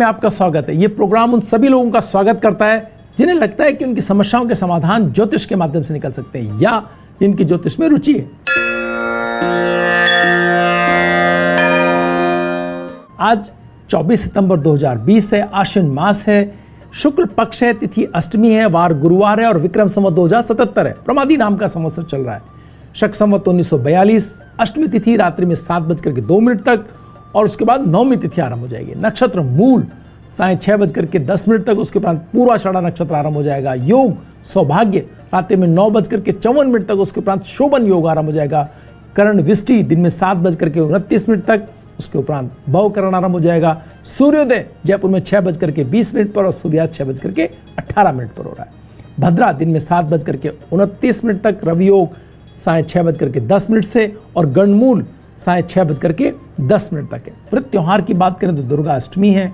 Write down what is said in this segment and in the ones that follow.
में आपका स्वागत है। ये प्रोग्राम उन सभी लोगों का स्वागत करता है जिन्हें लगता है कि उनकी समस्याओं के समाधान ज्योतिष के माध्यम से निकल सकते हैं या जिनकी ज्योतिष में रुचि है। आज 24 सितंबर 2020 है, आश्विन मास है, शुक्ल पक्ष है, तिथि अष्टमी है, वार गुरुवार है और विक्रम संवत 2077 है। प्रमादी नाम का संवत्सर चल रहा है। शक संवत 1942, अष्टमी तिथि रात्रि में 7:02 तक और उसके बाद नवमी तिथि आरंभ हो जाएगी। नक्षत्र मूल 6:10 तक, उसके उपरांत पूर्वाषाढ़ा नक्षत्र आरंभ हो जाएगा। योग सौभाग्य रात्रि में 9:54 तक, उसके उपरांत शोभन योग आरंभ हो जाएगा। करण विष्टि दिन में 7:29 तक, उसके उपरांत भवकरण आरंभ हो जाएगा। सूर्योदय जयपुर में 6:20 पर और सूर्यास्त 6:18 पर हो रहा है। भद्रा दिन में 7:29 तक, रवि योग 6:10 से और गणमूल 6:10 तक है। व्रत त्योहार की बात करें तो दुर्गा अष्टमी है।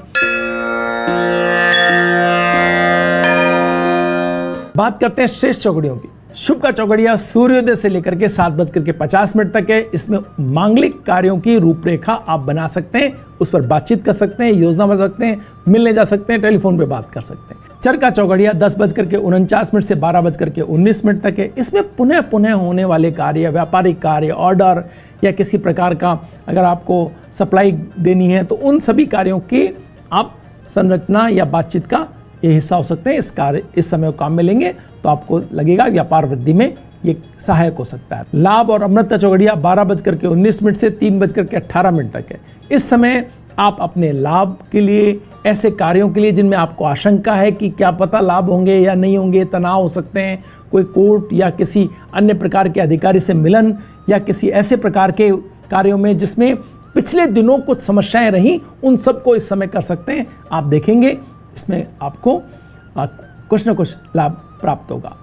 बात करते हैं श्रेष्ठ चौघड़ियों की। शुभ का चौघड़िया सूर्योदय से लेकर के 7:50 तक है। इसमें मांगलिक कार्यों की रूपरेखा आप बना सकते हैं, उस पर बातचीत कर सकते हैं, योजना बना सकते हैं, मिलने जा सकते हैं, टेलीफोन पे बात कर सकते हैं। चर का चौघड़िया 10:49 से 12:19 तक है। इसमें पुनः पुनः होने वाले कार्य, व्यापारिक कार्य, ऑर्डर या किसी प्रकार का अगर आपको सप्लाई देनी है तो उन सभी कार्यों की आप संरचना या बातचीत का ये हिस्सा हो सकते हैं। इस समय काम में लेंगे तो आपको लगेगा व्यापार वृद्धि में ये सहायक हो सकता है। लाभ और अमृत का चौघड़िया 12:19 से 3:18 तक है। इस समय आप अपने लाभ के लिए, ऐसे कार्यों के लिए जिनमें आपको आशंका है कि क्या पता लाभ होंगे या नहीं होंगे, तनाव हो सकते हैं, कोई कोर्ट या किसी अन्य प्रकार के अधिकारी से मिलन या किसी ऐसे प्रकार के कार्यों में जिसमें पिछले दिनों कुछ समस्याएं रहीं, उन सबको इस समय कर सकते हैं। आप देखेंगे इसमें आपको कुछ न कुछ लाभ प्राप्त होगा।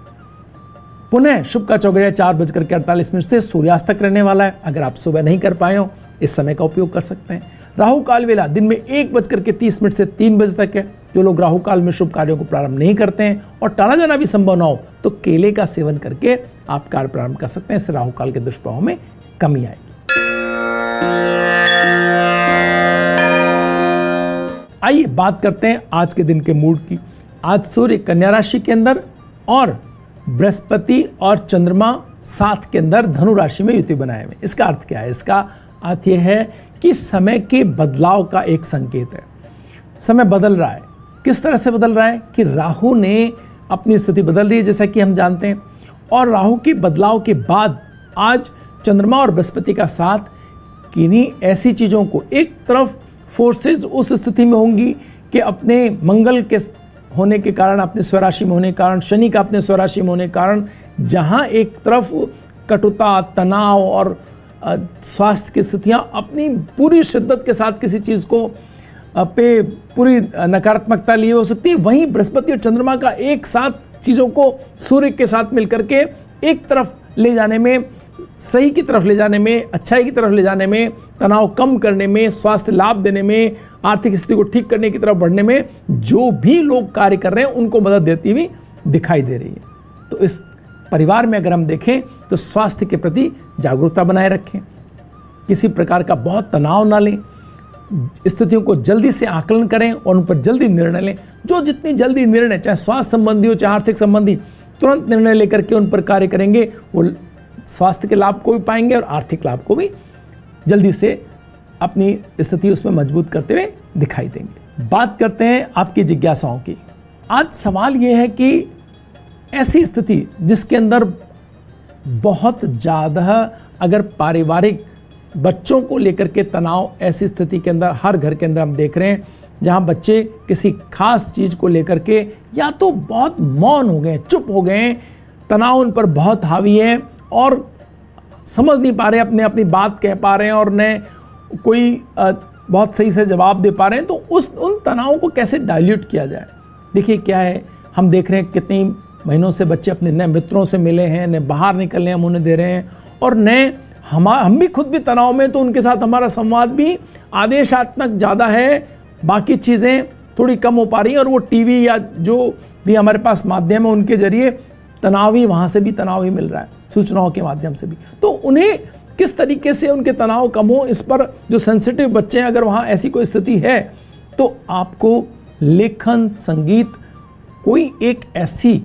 पुनः शुभ का चौघड़िया 4:48 से सूर्यास्त तक रहने वाला है। अगर आप सुबह नहीं कर पाए हो इस समय का उपयोग कर सकते हैं। राहु काल वेला दिन में 1:30 से 3 बजे तक है। जो लोग राहु काल में शुभ कार्यों को प्रारंभ नहीं करते हैं और टाला जाना भी संभव ना हो तो केले का सेवन करके आप कार्य प्रारंभ कर सकते हैं। इससे राहु काल के दुष्प्रभाव में कमी आएगी। आइए बात करते हैं आज के दिन के मूड की। आज सूर्य कन्या राशि के अंदर और बृहस्पति और चंद्रमा साथ के अंदर धनु राशि में युति बनाए हुए। इसका अर्थ क्या है? इसका अर्थ यह है कि समय के बदलाव का एक संकेत है। समय बदल रहा है। किस तरह से बदल रहा है कि राहु ने अपनी स्थिति बदल रही है जैसा कि हम जानते हैं, और राहु के बदलाव के बाद आज चंद्रमा और बृहस्पति का साथ किन्हीं ऐसी चीज़ों को, एक तरफ फोर्सेस उस स्थिति में होंगी कि अपने मंगल के होने के कारण, अपने स्वराशि में होने के कारण, शनि का अपने स्वराशि में होने के कारण, जहां एक तरफ कटुता, तनाव और स्वास्थ्य की स्थितियां अपनी पूरी शिद्दत के साथ किसी चीज़ को पे पूरी नकारात्मकता लिए हो सकती है, वहीं बृहस्पति और चंद्रमा का एक साथ चीज़ों को सूर्य के साथ मिलकर के एक तरफ ले जाने में, सही की तरफ ले जाने में, अच्छाई की तरफ ले जाने में, तनाव कम करने में, स्वास्थ्य लाभ देने में, आर्थिक स्थिति को ठीक करने की तरफ बढ़ने में जो भी लोग कार्य कर रहे हैं उनको मदद देती हुई दिखाई दे रही है। तो इस परिवार में अगर हम देखें तो स्वास्थ्य के प्रति जागरूकता बनाए रखें, किसी प्रकार का बहुत तनाव ना लें, स्थितियों को जल्दी से आकलन करें और उन पर जल्दी निर्णय लें। जो जितनी जल्दी निर्णय, चाहे स्वास्थ्य संबंधी हो चाहे आर्थिक संबंधी, तुरंत निर्णय लेकर के उन पर कार्य करेंगे, वो स्वास्थ्य के लाभ को भी पाएंगे और आर्थिक लाभ को भी जल्दी से अपनी स्थिति उसमें मजबूत करते हुए दिखाई देंगे। बात करते हैं आपकी जिज्ञासाओं की। आज सवाल यह है कि ऐसी स्थिति जिसके अंदर बहुत ज़्यादा अगर पारिवारिक बच्चों को लेकर के तनाव, ऐसी स्थिति के अंदर हर घर के अंदर हम देख रहे हैं जहां बच्चे किसी खास चीज़ को लेकर के या तो बहुत मौन हो गए, चुप हो गए, तनाव उन पर बहुत हावी है और समझ नहीं पा रहे, अपनी बात कह पा रहे हैं और न कोई बहुत सही से जवाब दे पा रहे हैं, तो उन तनावों को कैसे डाइल्यूट किया जाए। देखिए क्या है, हम देख रहे हैं कितने महीनों से बच्चे अपने नए मित्रों से मिले हैं, न बाहर निकलने हम उन्हें दे रहे हैं और न हम भी खुद भी तनाव में, तो उनके साथ हमारा संवाद भी आदेशात्मक ज़्यादा है, बाकी चीज़ें थोड़ी कम हो पा रही हैं और वो टीवी या जो भी हमारे पास माध्यम है उनके जरिए तनाव ही, वहाँ से भी तनाव ही मिल रहा है, सूचनाओं के माध्यम से भी। तो उन्हें किस तरीके से उनके तनाव कम हो, इस पर जो सेंसिटिव बच्चे हैं, अगर वहाँ ऐसी कोई स्थिति है तो आपको लेखन, संगीत, कोई एक ऐसी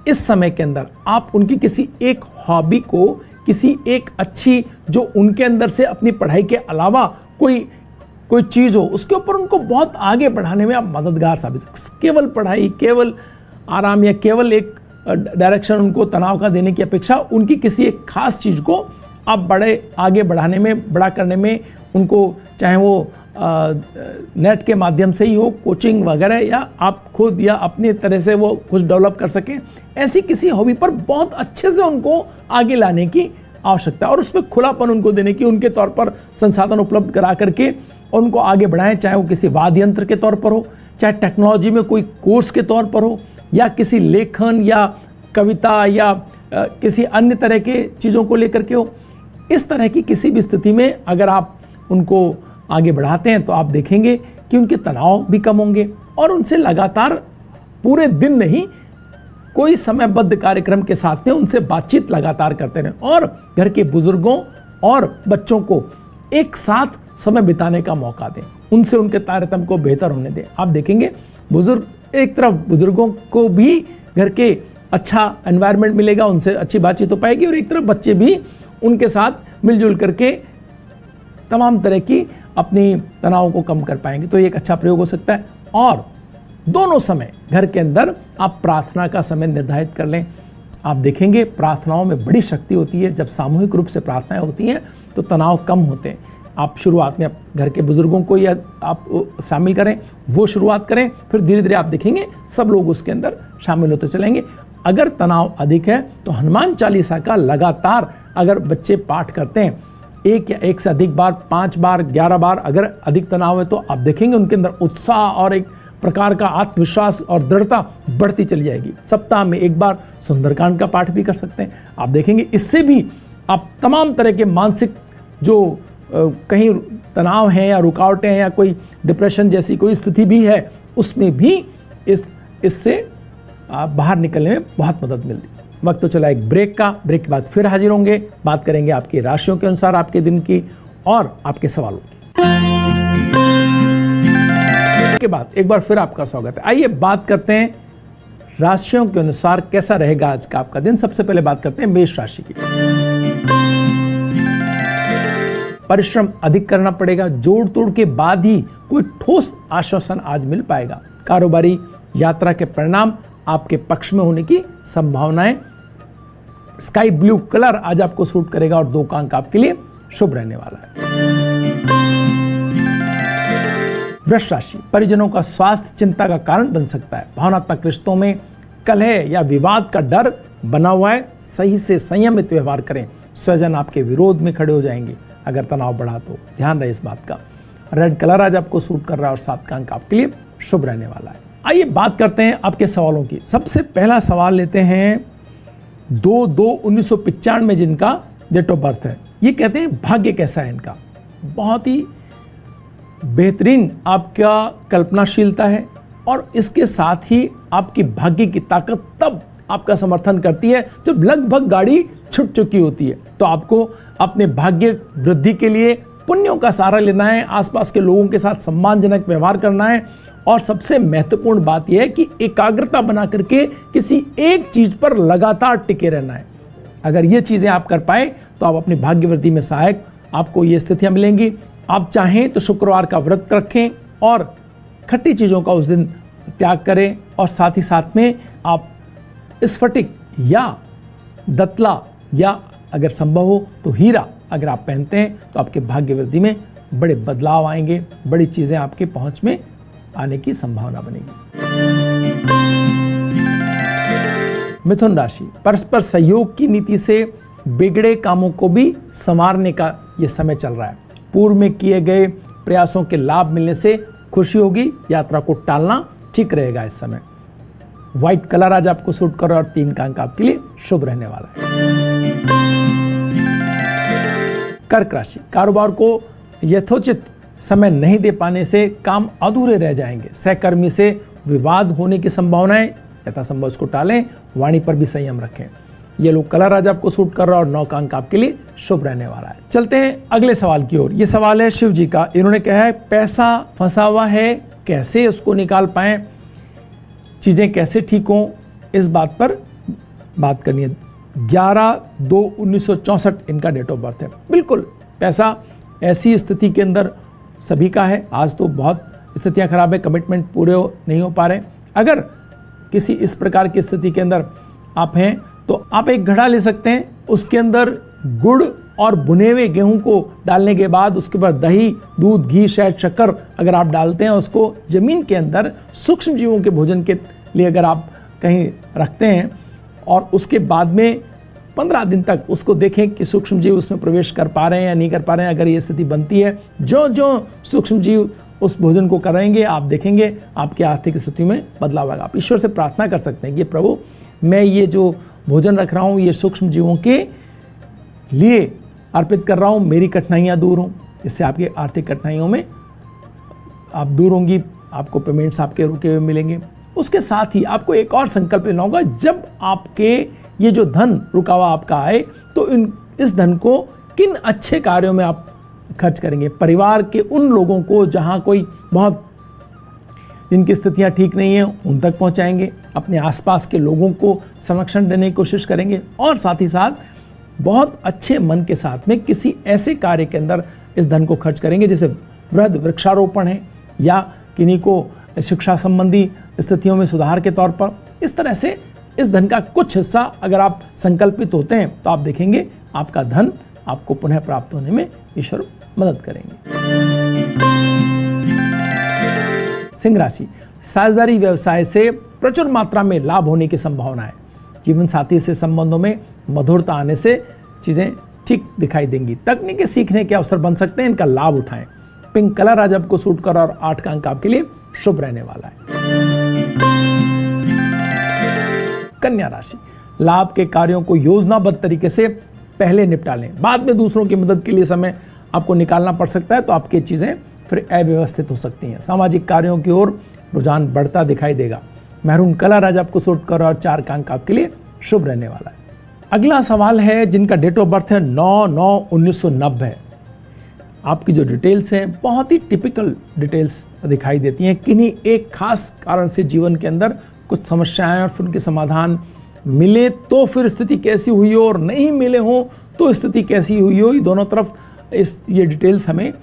इस समय के अंदर आप उनकी किसी एक हॉबी को, किसी एक अच्छी जो उनके अंदर से अपनी पढ़ाई के अलावा कोई चीज़ हो, उसके ऊपर उनको बहुत आगे बढ़ाने में आप मददगार साबित। केवल पढ़ाई, केवल आराम या केवल एक डायरेक्शन उनको तनाव का देने की अपेक्षा उनकी किसी एक खास चीज़ को आप बड़े आगे बढ़ाने में, बड़ा करने में उनको, चाहे वो नेट के माध्यम से ही हो, कोचिंग वगैरह, या आप खुद या अपनी तरह से वो कुछ डेवलप कर सकें, ऐसी किसी हॉबी पर बहुत अच्छे से उनको आगे लाने की आवश्यकता है और उसमें खुलापन उनको देने की, उनके तौर पर संसाधन उपलब्ध करा करके और उनको आगे बढ़ाएं, चाहे वो किसी वाद्य यंत्र के तौर पर हो, चाहे टेक्नोलॉजी में कोई कोर्स के तौर पर हो, या किसी लेखन या कविता या किसी अन्य तरह के चीज़ों को लेकर के हो। इस तरह की किसी भी स्थिति में अगर आप उनको आगे बढ़ाते हैं तो आप देखेंगे कि उनके तनाव भी कम होंगे और उनसे लगातार पूरे दिन नहीं, कोई समयबद्ध कार्यक्रम के साथ में उनसे बातचीत लगातार करते रहें और घर के बुजुर्गों और बच्चों को एक साथ समय बिताने का मौका दें, उनसे उनके तारतम्य को बेहतर होने दें। आप देखेंगे बुजुर्ग, एक तरफ बुजुर्गों को भी घर के अच्छा एनवायरनमेंट मिलेगा, उनसे अच्छी बातचीत हो पाएगी, और एक तरफ बच्चे भी उनके साथ मिलजुल करके तमाम तरह की अपनी तनाव को कम कर पाएंगे। तो ये एक अच्छा प्रयोग हो सकता है। और दोनों समय घर के अंदर आप प्रार्थना का समय निर्धारित कर लें। आप देखेंगे प्रार्थनाओं में बड़ी शक्ति होती है। जब सामूहिक रूप से प्रार्थनाएं होती हैं तो तनाव कम होते हैं। आप शुरुआत में घर के बुजुर्गों को या आप शामिल करें, वो शुरुआत करें, फिर धीरे धीरे आप देखेंगे सब लोग उसके अंदर शामिल होते चलेंगे। अगर तनाव अधिक है तो हनुमान चालीसा का लगातार अगर बच्चे पाठ करते हैं, एक या एक से अधिक बार, 5 बार, 11 बार, अगर अधिक तनाव है तो आप देखेंगे उनके अंदर उत्साह और एक प्रकार का आत्मविश्वास और दृढ़ता बढ़ती चली जाएगी। सप्ताह में एक बार सुंदरकांड का पाठ भी कर सकते हैं। आप देखेंगे इससे भी आप तमाम तरह के मानसिक जो कहीं तनाव हैं या रुकावटें हैं या कोई डिप्रेशन जैसी कोई स्थिति भी है, उसमें भी इससे बाहर निकलने में बहुत मदद मिलती है। वक्त तो चला एक ब्रेक का। ब्रेक के बाद फिर हाजिर होंगे, बात करेंगे आपकी राशियों के अनुसार आपके दिन की और आपके सवालों की। के बाद एक बार फिर आपका स्वागत है। आइए बात करते हैं राशियों के अनुसार कैसा रहेगा आज का आपका दिन। सबसे पहले बात करते हैं मेष राशि की। परिश्रम अधिक करना पड़ेगा, जोड़ तोड़ के बाद ही कोई ठोस आश्वासन आज मिल पाएगा। कारोबारी यात्रा के परिणाम आपके पक्ष में होने की संभावनाएं। स्काई ब्लू कलर आज आपको सूट करेगा और 2 का अंक आपके लिए शुभ रहने वाला है। वृष राशि, परिजनों का स्वास्थ्य चिंता का कारण बन सकता है। भावनात्मक रिश्तों में कलह या विवाद का डर बना हुआ है। सही से संयमित व्यवहार करें, स्वजन आपके विरोध में खड़े हो जाएंगे अगर तनाव बढ़ा तो ध्यान रहे इस बात का। रेड कलर आज आपको सूट कर रहा है और 7 का अंक आपके लिए शुभ रहने वाला है। आइए बात करते हैं आपके सवालों की। सबसे पहला सवाल लेते हैं 2/2/1995 में जिनका डेट ऑफ बर्थ है। ये कहते हैं भाग्य कैसा है इनका। बहुत ही बेहतरीन आपका कल्पनाशीलता है और इसके साथ ही आपकी भाग्य की ताकत तब आपका समर्थन करती है जब लगभग गाड़ी छूट चुकी होती है। तो आपको अपने भाग्य वृद्धि के लिए पुण्यों का सहारा लेना है, आसपास के लोगों के साथ सम्मानजनक व्यवहार करना है और सबसे महत्वपूर्ण बात यह है कि एकाग्रता बना करके किसी एक चीज पर लगातार टिके रहना है। अगर ये चीजें आप कर पाए तो आप अपनी भाग्य वृद्धि में सहायक आपको ये स्थितियां मिलेंगी। आप चाहें तो शुक्रवार का व्रत रखें और खट्टी चीजों का उस दिन त्याग करें और साथ ही साथ में आप स्फटिक या दतला या अगर संभव हो तो हीरा अगर आप पहनते हैं तो आपके भाग्य वृद्धि में बड़े बदलाव आएंगे, बड़ी चीजें आपके पहुंच में आने की संभावना बनेगी। मिथुन राशि, परस्पर सहयोग की नीति से बिगड़े कामों को भी संवारने का यह समय चल रहा है। पूर्व में किए गए प्रयासों के लाभ मिलने से खुशी होगी। यात्रा को टालना ठीक रहेगा इस समय। व्हाइट कलर आज आपको सूट कर रहा है और 3 का अंक आपके लिए शुभ रहने वाला है। कर्क राशि, कारोबार को यथोचित समय नहीं दे पाने से काम अधूरे रह जाएंगे। सहकर्मी से विवाद होने की संभावनाएं, यथासंभव उसको टालें। वाणी पर भी संयम रखें। ये लोग कलर आज आपको सूट कर रहा है और 9 का अंक आपके लिए शुभ रहने वाला है। चलते हैं अगले सवाल की ओर। ये सवाल है शिव जी का। इन्होंने कहा है पैसा फंसा हुआ है, कैसे उसको निकाल पाएं, चीजें कैसे ठीक हों, इस बात पर बात करनी है। 11/2/1964 इनका डेट ऑफ बर्थ है। बिल्कुल पैसा ऐसी स्थिति के अंदर सभी का है। आज तो बहुत स्थितियां खराब है, कमिटमेंट पूरे नहीं हो पा रहे। अगर किसी इस प्रकार की स्थिति के अंदर आप हैं तो आप एक घड़ा ले सकते हैं, उसके अंदर गुड़ और भुने हुए गेहूं को डालने के बाद उसके बाद दही, दूध, घी, शहद, शक्कर अगर आप डालते हैं, उसको जमीन के अंदर सूक्ष्म जीवों के भोजन के लिए अगर आप कहीं रखते हैं और उसके बाद में 15 दिन तक उसको देखें कि सूक्ष्म जीव उसमें प्रवेश कर पा रहे हैं या नहीं कर पा रहे हैं। अगर ये स्थिति बनती है, जो जो सूक्ष्म जीव उस भोजन को करेंगे, आप देखेंगे आपकी आर्थिक स्थिति में बदलाव आएगा। आप ईश्वर से प्रार्थना कर सकते हैं कि प्रभु, मैं ये जो भोजन रख रहा हूँ ये सूक्ष्म जीवों के लिए अर्पित कर रहा हूँ, मेरी कठिनाइयाँ दूर हों। इससे आपकी आर्थिक कठिनाइयों में आप दूर होंगी, आपको पेमेंट्स आपके रुके हुए मिलेंगे। उसके साथ ही आपको एक और संकल्प लेना होगा, जब आपके ये जो धन रुका हुआ आपका आए तो इस धन को किन अच्छे कार्यों में आप खर्च करेंगे। परिवार के उन लोगों को जहाँ कोई बहुत जिनकी स्थितियाँ ठीक नहीं है उन तक पहुँचाएंगे, अपने आसपास के लोगों को संरक्षण देने की कोशिश करेंगे और साथ ही साथ बहुत अच्छे मन के साथ में किसी ऐसे कार्य के अंदर इस धन को खर्च करेंगे, जैसे वृद्ध वृक्षारोपण है या किन्हीं को शिक्षा संबंधी स्थितियों में सुधार के तौर पर। इस तरह से इस धन का कुछ हिस्सा अगर आप संकल्पित होते हैं तो आप देखेंगे आपका धन आपको पुनः प्राप्त होने में ईश्वर मदद करेंगे। सिंह राशि, साझेदारी व्यवसाय से प्रचुर मात्रा में लाभ होने की संभावना है। जीवन साथी से संबंधों में मधुरता आने से चीजें ठीक दिखाई देंगी। तकनीकी सीखने के अवसर बन सकते हैं, इनका लाभ उठाएं। पिंक कलर आज आपको सूट कर और 8 का अंक आपके लिए शुभ रहने वाला है। कन्या राशि, लाभ के कार्यों को योजनाबद्ध तरीके से पहले निपटा लें, बाद में दूसरों की मदद के लिए समय आपको निकालना पड़ सकता है तो आपकी चीजें फिर अव्यवस्थित हो सकती हैं। सामाजिक कार्यों की ओर रुझान बढ़ता दिखाई देगा। मैरून कलर आज आपको सूट कर और 4 का अंक आपके लिए शुभ रहने वाला है। अगला सवाल है जिनका डेट ऑफ बर्थ है 9/9/1990। आपकी जो डिटेल्स हैं बहुत ही टिपिकल डिटेल्स दिखाई देती हैं। किन्हीं एक खास कारण से जीवन के अंदर कुछ समस्याएं और फिर उनके समाधान मिले तो फिर स्थिति कैसी हुई हो और नहीं मिले हो तो स्थिति कैसी हुई हो, दोनों तरफ ये डिटेल्स हमें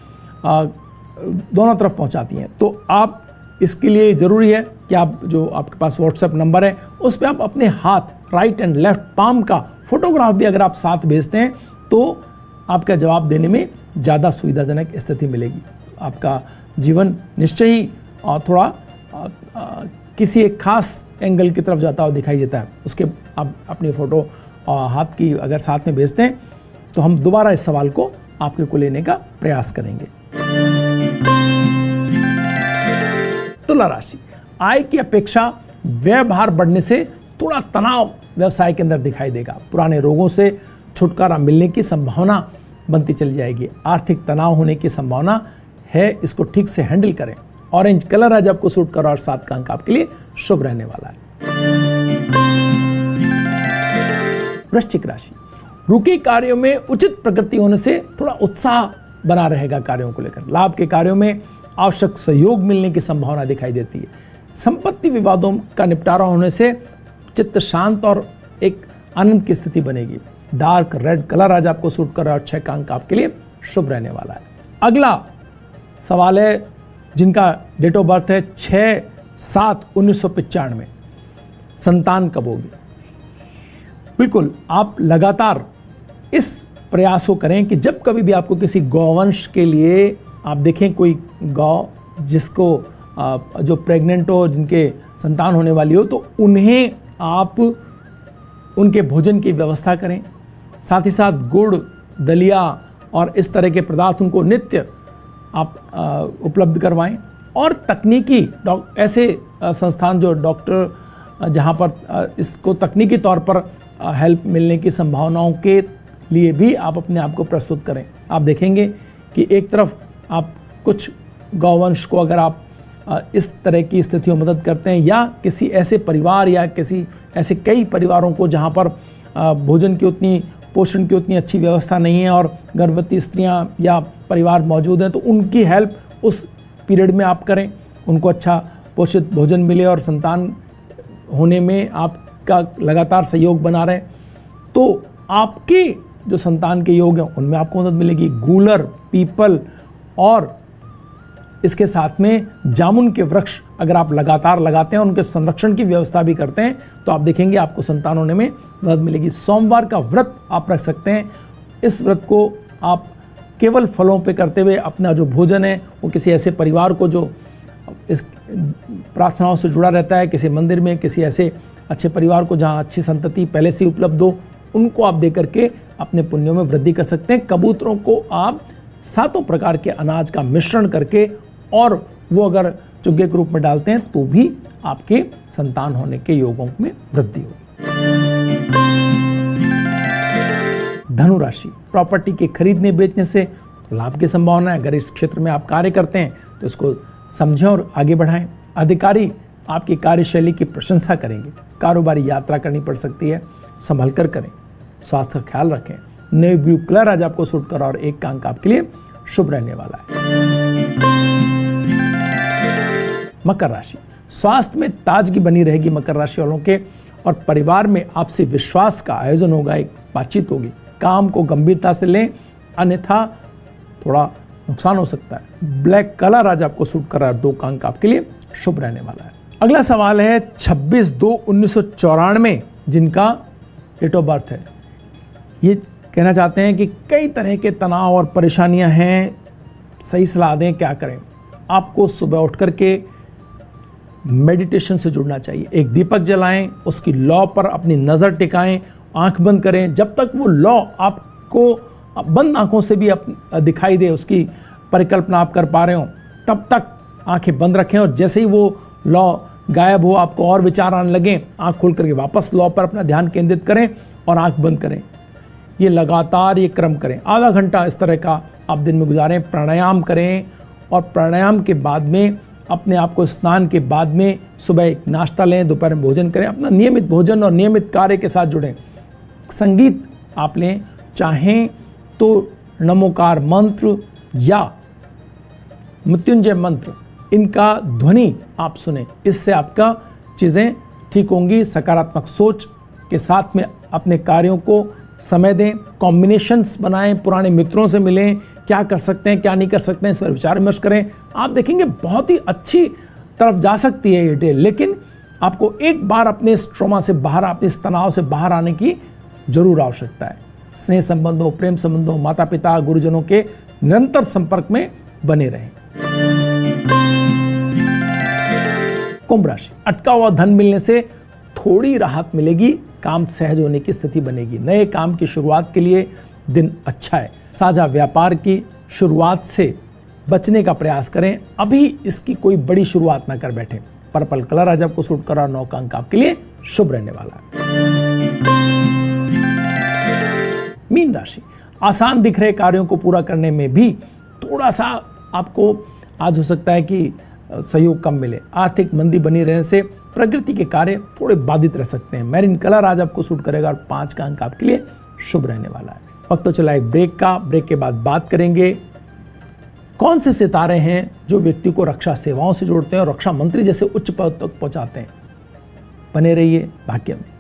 दोनों तरफ पहुंचाती हैं। तो आप इसके लिए ज़रूरी है कि आप जो आपके पास व्हाट्सएप नंबर है उस पर आप अपने हाथ राइट एंड लेफ्ट पाम का फोटोग्राफ भी अगर आप साथ भेजते हैं तो आपका जवाब देने में ज़्यादा सुविधाजनक स्थिति मिलेगी। आपका जीवन निश्चय ही थोड़ा किसी एक खास एंगल की तरफ जाता हुआ दिखाई देता है। उसके आप अपनी फ़ोटो हाथ की अगर साथ में भेजते हैं तो हम दोबारा इस सवाल को आपके को लेने का प्रयास करेंगे। तुला राशि, आय की अपेक्षा व्यय भार बढ़ने से थोड़ा तनाव व्यवसाय के अंदर दिखाई देगा। पुराने रोगों से छुटकारा मिलने की संभावना बनती चली जाएगी। आर्थिक तनाव होने की संभावना है, इसको ठीक से हैंडल करें। ऑरेंज कलर आज आपको सूट कर और 7 का अंक आपके लिए शुभ रहने वाला है। वृश्चिक राशि, रुके कार्यों में उचित प्रगति होने से थोड़ा उत्साह बना रहेगा कार्यों को लेकर। लाभ के कार्यों में आवश्यक सहयोग मिलने की संभावना दिखाई देती है। संपत्ति विवादों का निपटारा होने से चित्त शांत और एक आनंद की स्थिति बनेगी। डार्क रेड कलर आज आपको सूट कर रहा है और 6 का अंक आपके लिए शुभ रहने वाला है। अगला सवाल है जिनका डेट ऑफ बर्थ है 6/7/1995। संतान कब होगी? बिल्कुल, आप लगातार इस प्रयास को करें कि जब कभी भी आपको किसी गौवंश के लिए आप देखें कोई गौ जिसको जो प्रेग्नेंट हो, जिनके संतान होने वाली हो, तो उन्हें आप उनके भोजन की व्यवस्था करें। साथ ही साथ गुड़, दलिया और इस तरह के पदार्थ उनको नित्य आप उपलब्ध करवाएं। और तकनीकी ऐसे संस्थान जो डॉक्टर जहां पर इसको तकनीकी तौर पर हेल्प मिलने की संभावनाओं के लिए भी आप अपने आप को प्रस्तुत करें। आप देखेंगे कि एक तरफ आप कुछ गौवंश को अगर आप इस तरह की स्थितियों में मदद करते हैं या किसी ऐसे परिवार या किसी ऐसे कई परिवारों को जहां पर भोजन की उतनी, पोषण की उतनी अच्छी व्यवस्था नहीं है और गर्भवती स्त्रियां या परिवार मौजूद हैं, तो उनकी हेल्प उस पीरियड में आप करें, उनको अच्छा पोषित भोजन मिले और संतान होने में आपका लगातार सहयोग बना रहे, तो आपके जो संतान के योग हैं उनमें आपको मदद मिलेगी। गूलर, पीपल और इसके साथ में जामुन के वृक्ष अगर आप लगातार लगाते हैं, उनके संरक्षण की व्यवस्था भी करते हैं, तो आप देखेंगे आपको संतान होने में मदद मिलेगी। सोमवार का व्रत आप रख सकते हैं। इस व्रत को आप केवल फलों पे करते हुए अपना जो भोजन है वो किसी ऐसे परिवार को जो इस प्रार्थनाओं से जुड़ा रहता है, किसी मंदिर में, किसी ऐसे अच्छे परिवार को जहाँ अच्छी संतति पहले से उपलब्ध हो, उनको आप दे करके अपने पुण्यों में वृद्धि कर सकते हैं। कबूतरों को आप 7 प्रकार के अनाज का मिश्रण करके और वो अगर चुग्गे के रूप में डालते हैं तो भी आपके संतान होने के योगों में वृद्धि होगी। धनु राशि, प्रॉपर्टी के खरीदने बेचने से लाभ की संभावना है। अगर इस क्षेत्र में आप कार्य करते हैं तो इसको समझें और आगे बढ़ाएं। अधिकारी आपकी कार्यशैली की प्रशंसा करेंगे। कारोबारी यात्रा करनी पड़ सकती है, संभल कर करें। स्वास्थ्य का ख्याल रखें। नेवी ब्लू कलर आज आपको सूट कर और एक अंक आपके लिए शुभ रहने वाला है। मकर राशि, स्वास्थ्य में ताजगी बनी रहेगी मकर राशि वालों के, और परिवार में आपसी विश्वास का आयोजन होगा, एक बातचीत होगी। काम को गंभीरता से लें, अन्यथा थोड़ा नुकसान हो सकता है। ब्लैक कलर आज आपको सूट कर रहा है, 2 अंक आपके लिए शुभ रहने वाला है। अगला सवाल है 26/2/1994 जिनका डेट ऑफ बर्थ है। ये कहना चाहते हैं कि कई तरह के तनाव और परेशानियां हैं, सही सलाह दें, क्या करें। आपको सुबह उठ करके मेडिटेशन से जुड़ना चाहिए। एक दीपक जलाएं, उसकी लौ पर अपनी नज़र टिकाएं, आंख बंद करें। जब तक वो लौ आपको बंद आंखों से भी दिखाई दे, उसकी परिकल्पना आप कर पा रहे हो, तब तक आंखें बंद रखें। और जैसे ही वो लौ गायब हो, आपको और विचार आने लगे, आंख खोल करके वापस लौ पर अपना ध्यान केंद्रित करें और आंख बंद करें। ये लगातार ये क्रम करें। आधा घंटा इस तरह का आप दिन में गुजारें। प्राणायाम करें और प्राणायाम के बाद में अपने आप को स्नान के बाद में सुबह एक नाश्ता लें, दोपहर में भोजन करें। अपना नियमित भोजन और नियमित कार्य के साथ जुड़ें। संगीत आप लें, चाहें तो नमोकार मंत्र या मृत्युंजय मंत्र, इनका ध्वनि आप सुने। इससे आपका चीज़ें ठीक होंगी। सकारात्मक सोच के साथ में अपने कार्यों को समय दें। कॉम्बिनेशंस बनाएं, पुराने मित्रों से मिलें, क्या कर सकते हैं क्या नहीं कर सकते हैं इस पर विचार विमर्श करें। आप देखेंगे बहुत ही अच्छी तरफ जा सकती है ये डे, लेकिन आपको एक बार अपने इस ट्रॉमा से बाहर, अपने इस तनाव से बाहर आने की जरूर आवश्यकता है। स्नेह संबंधों, प्रेम संबंधों, माता पिता, गुरुजनों के निरंतर संपर्क में बने रहें। कुंभ राशि, अटका हुआ धन मिलने से थोड़ी राहत मिलेगी, काम सहज होने की स्थिति बनेगी। नए काम की शुरुआत के लिए दिन अच्छा है। साझा व्यापार की शुरुआत से बचने का प्रयास करें, अभी इसकी कोई बड़ी शुरुआत ना कर बैठे। पर्पल कलर आज आपको सूट कर रहा, 9 अंक आपके लिए शुभ रहने वाला है। मीन राशि, आसान दिख रहे कार्यों को पूरा करने में भी थोड़ा सा आपको आज हो सकता है कि सहयोग कम मिले। आर्थिक मंदी बनी रहने से प्रकृति के कार्य थोड़े बाधित रह सकते हैं। मैरून कलर आज आपको सूट करेगा और 5 का अंक आपके लिए शुभ रहने वाला है। वक्त तो चला एक ब्रेक का। ब्रेक के बाद बात करेंगे कौन से सितारे हैं जो व्यक्ति को रक्षा सेवाओं से जोड़ते हैं और रक्षा मंत्री जैसे उच्च पद तक पहुंचाते हैं। बने रहिए भाग्य में।